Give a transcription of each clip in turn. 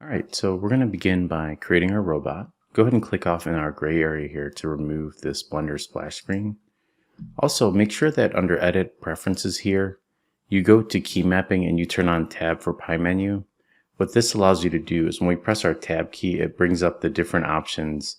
All right, so we're going to begin by creating our robot. Go ahead and click off in our gray area here to remove this Blender splash screen. Also, make sure that under Edit Preferences here, you go to Key Mapping and you turn on Tab for Pie Menu. What this allows you to do is when we press our Tab key, it brings up the different options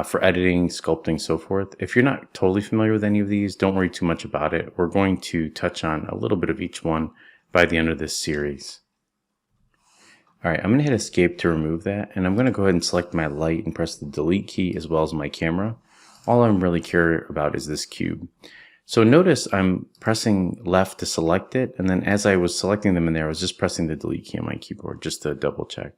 for editing, sculpting, so forth. If you're not totally familiar with any of these, don't worry too much about it. We're going to touch on a little bit of each one by the end of this series. All right, I'm going to hit Escape to remove that, and I'm going to go ahead and select my light and press the Delete key as well as my camera. All I'm really curious about is this cube. So notice I'm pressing left to select it, and then as I was selecting them in there, I was just pressing the Delete key on my keyboard just to double check.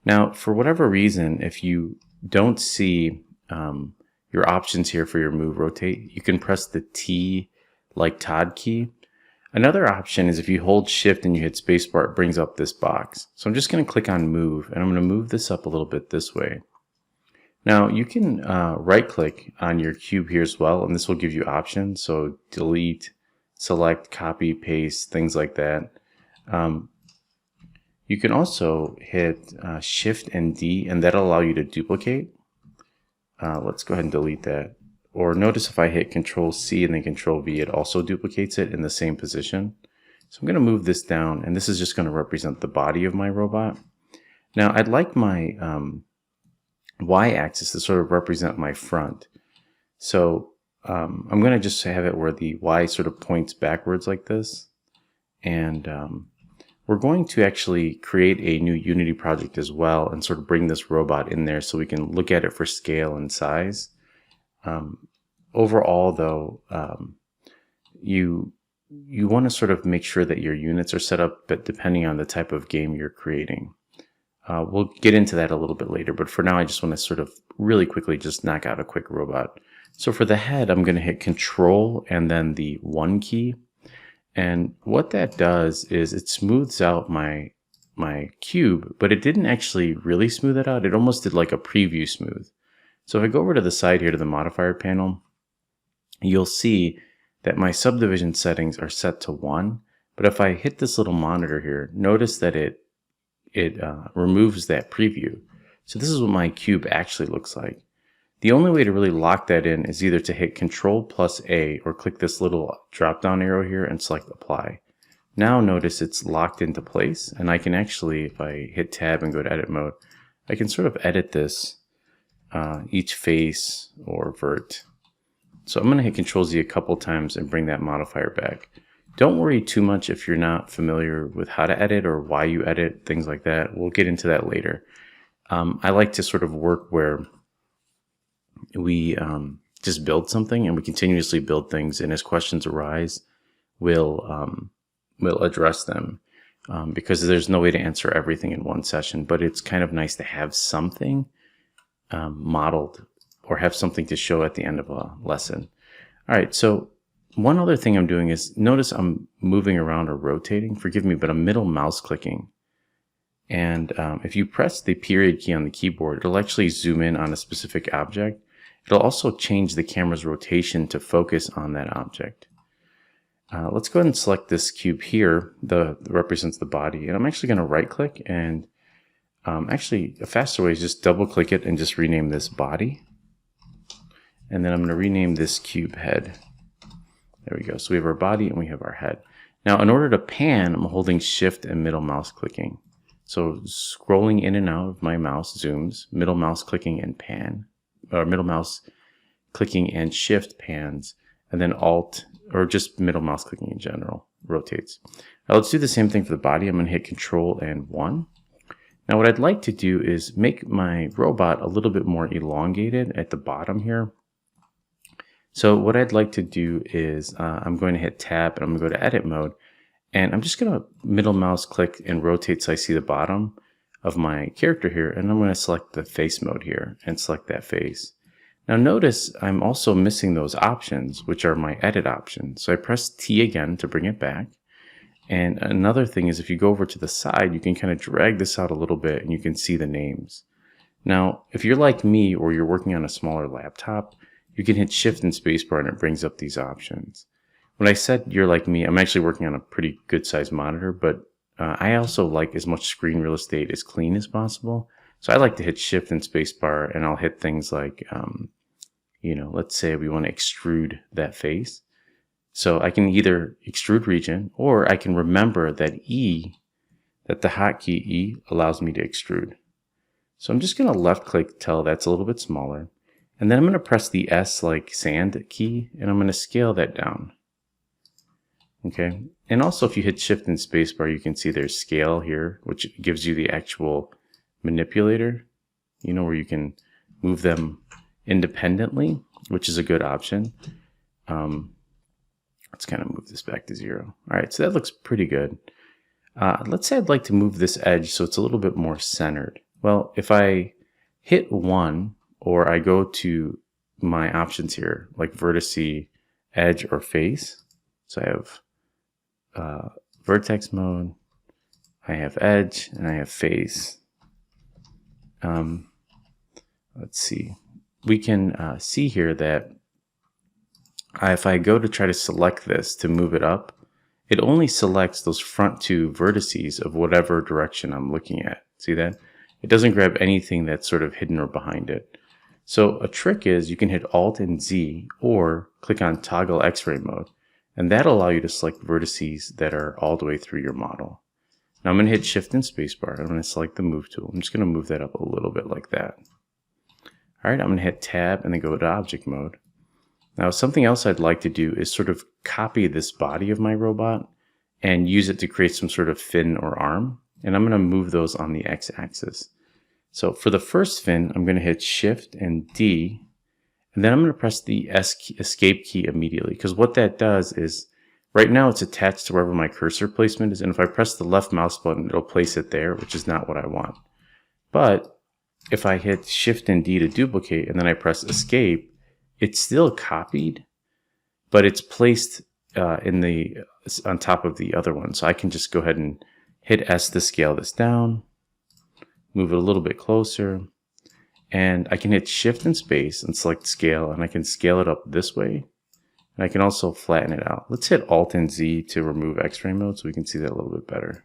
Now, for whatever reason, if you don't see your options here for your move rotate, you can press the T like Todd key. Another option is if you hold shift and you hit spacebar, it brings up this box. So I'm just going to click on move, and I'm going to move this up a little bit this way. Now you can right click on your cube here as well, and this will give you options. So delete, select, copy, paste, things like that. You can also hit shift and D, and that'll allow you to duplicate. Let's go ahead and delete that. Or notice if I hit Control C and then Control V, it also duplicates it in the same position. So I'm going to move this down, and this is just going to represent the body of my robot. Now I'd like my Y-axis to sort of represent my front. So I'm going to just have it where the Y sort of points backwards like this. And we're going to actually create a new Unity project as well and sort of bring this robot in there so we can look at it for scale and size. Overall though, you want to sort of make sure that your units are set up, but depending on the type of game you're creating. We'll get into that a little bit later, but for now I just want to sort of really quickly just knock out a quick robot. So for the head, I'm going to hit Control and then the 1 key. And what that does is it smooths out my cube, but it didn't actually really smooth it out. It almost did like a preview smooth. So if I go over to the side here to the modifier panel, you'll see that my subdivision settings are set to 1. But if I hit this little monitor here, notice that it removes that preview. So this is what my cube actually looks like. The only way to really lock that in is either to hit Control plus A or click this little drop down arrow here and select Apply. Now notice it's locked into place, and I can actually, if I hit Tab and go to Edit Mode, I can sort of edit this each face or vert. So I'm going to hit Control Z a couple times and bring that modifier back. Don't worry too much if you're not familiar with how to edit or why you edit, things like that. We'll get into that later. I like to sort of work where we just build something and we continuously build things, and as questions arise, we'll address them because there's no way to answer everything in one session, but it's kind of nice to have something modeled or have something to show at the end of a lesson. All right, so one other thing I'm doing is notice I'm moving around or rotating. Forgive me, but I'm middle mouse clicking. And if you press the period key on the keyboard, it'll actually zoom in on a specific object. It'll also change the camera's rotation to focus on that object. Let's go ahead and select this cube here that represents the body. And I'm actually going to right click, and actually a faster way is just double click it and just rename this body. And then I'm going to rename this cube head. There we go. So we have our body and we have our head. Now in order to pan, I'm holding shift and middle mouse clicking. So scrolling in and out of my mouse zooms, middle mouse clicking and pan, or middle mouse clicking and shift pans, and then alt, or just middle mouse clicking in general, rotates. Now let's do the same thing for the body. I'm going to hit Control and 1. Now what I'd like to do is make my robot a little bit more elongated at the bottom here. So what I'd like to do is I'm going to hit Tab and I'm going to go to Edit Mode, and I'm just going to middle mouse click and rotate so I see the bottom of my character here, and I'm going to select the face mode here and select that face. Now notice I'm also missing those options, which are my edit options. So I press T again to bring it back. And another thing is if you go over to the side, you can kind of drag this out a little bit and you can see the names. Now, if you're like me or you're working on a smaller laptop, you can hit Shift and Spacebar and it brings up these options. When I said you're like me, I'm actually working on a pretty good sized monitor, but I also like as much screen real estate as clean as possible. So I like to hit Shift and Spacebar, and I'll hit things like, let's say we want to extrude that face. So I can either extrude region, or I can remember that that the hotkey E allows me to extrude. So I'm just going to left click till that's a little bit smaller. And then I'm going to press the S like sand key, and I'm going to scale that down. Okay. And also if you hit Shift and Spacebar, you can see there's scale here, which gives you the actual manipulator, where you can move them independently, which is a good option. Let's kind of move this back to 0. All right, so that looks pretty good. Let's say I'd like to move this edge so it's a little bit more centered. Well, if I hit 1, or I go to my options here, like vertice, edge, or face. So I have vertex mode, I have edge, and I have face. Let's see. We can see here that if I go to try to select this to move it up, it only selects those front 2 vertices of whatever direction I'm looking at. See that? It doesn't grab anything that's sort of hidden or behind it. So a trick is you can hit Alt and Z, or click on Toggle X-ray mode, and that'll allow you to select vertices that are all the way through your model. Now I'm going to hit Shift and Spacebar. I'm going to select the Move tool. I'm just going to move that up a little bit like that. All right, I'm going to hit Tab and then go to Object mode. Now something else I'd like to do is sort of copy this body of my robot and use it to create some sort of fin or arm. And I'm going to move those on the X-axis. So for the first fin, I'm going to hit Shift and D, and then I'm going to press the Escape key immediately, because what that does is, right now it's attached to wherever my cursor placement is, and if I press the left mouse button, it'll place it there, which is not what I want. But if I hit Shift and D to duplicate, and then I press Escape, it's still copied, but it's placed on top of the other one. So I can just go ahead and hit S to scale this down, move it a little bit closer, and I can hit Shift and Space and select Scale, and I can scale it up this way, and I can also flatten it out. Let's hit Alt and Z to remove X-ray mode so we can see that a little bit better.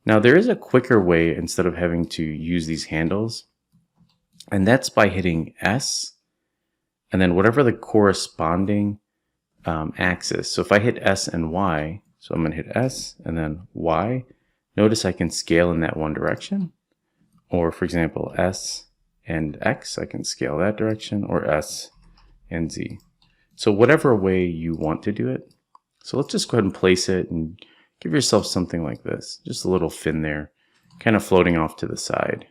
Now there is a quicker way instead of having to use these handles, and that's by hitting S and then whatever the corresponding axis. So if I hit S and Y, so I'm going to hit S and then Y, notice I can scale in that one direction. Or for example, S and X, I can scale that direction, or S and Z. So whatever way you want to do it. So let's just go ahead and place it and give yourself something like this. Just a little fin there, kind of floating off to the side.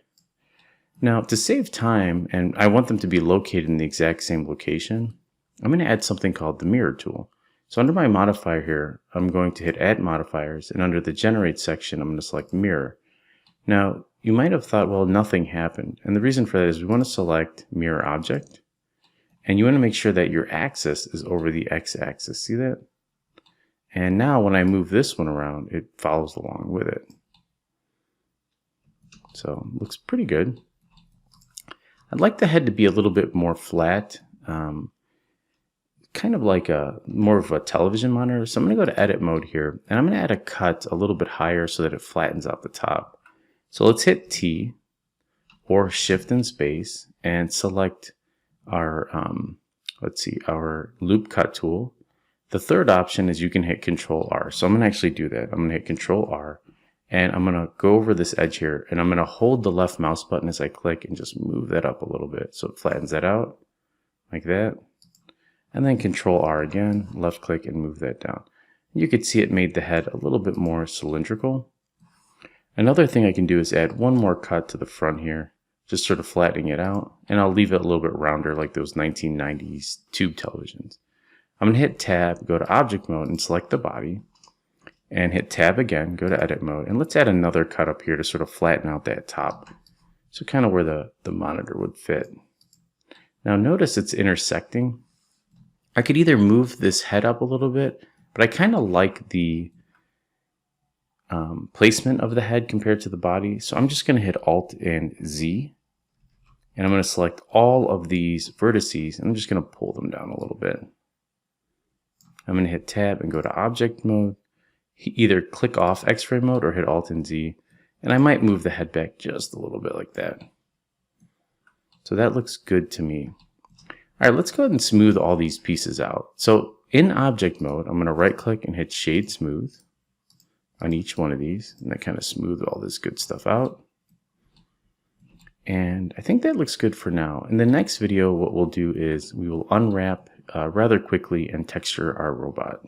Now to save time, and I want them to be located in the exact same location, I'm going to add something called the mirror tool. So under my modifier here, I'm going to hit Add Modifiers, and under the Generate section, I'm going to select Mirror. Now, you might have thought, well, nothing happened. And the reason for that is we want to select Mirror Object, and you want to make sure that your axis is over the X-axis. See that? And now when I move this one around, it follows along with it. So it looks pretty good. I'd like the head to be a little bit more flat, kind of like more of a television monitor. So I'm going to go to Edit mode here, and I'm going to add a cut a little bit higher so that it flattens out the top. So let's hit T or Shift and Space and select our, our loop cut tool. The third option is you can hit Control R. So I'm going to actually do that. I'm going to hit Control R, and I'm going to go over this edge here, and I'm going to hold the left mouse button as I click and just move that up a little bit. So it flattens that out like that. And then Control R again, left click and move that down. You can see it made the head a little bit more cylindrical. Another thing I can do is add one more cut to the front here, just sort of flattening it out. And I'll leave it a little bit rounder like those 1990s tube televisions. I'm going to hit Tab, go to Object mode and select the body. And hit Tab again, go to Edit mode. And let's add another cut up here to sort of flatten out that top. So kind of where the monitor would fit. Now notice it's intersecting. I could either move this head up a little bit, but I kind of like the placement of the head compared to the body. So I'm just going to hit Alt and Z, and I'm going to select all of these vertices, and I'm just going to pull them down a little bit. I'm going to hit Tab and go to Object mode, either click off X-frame mode or hit Alt and Z. And I might move the head back just a little bit like that. So that looks good to me. All right, let's go ahead and smooth all these pieces out. So in object mode, I'm going to right click and hit Shade Smooth on each one of these. And that kind of smooth all this good stuff out. And I think that looks good for now. In the next video, what we'll do is we will unwrap rather quickly and texture our robot.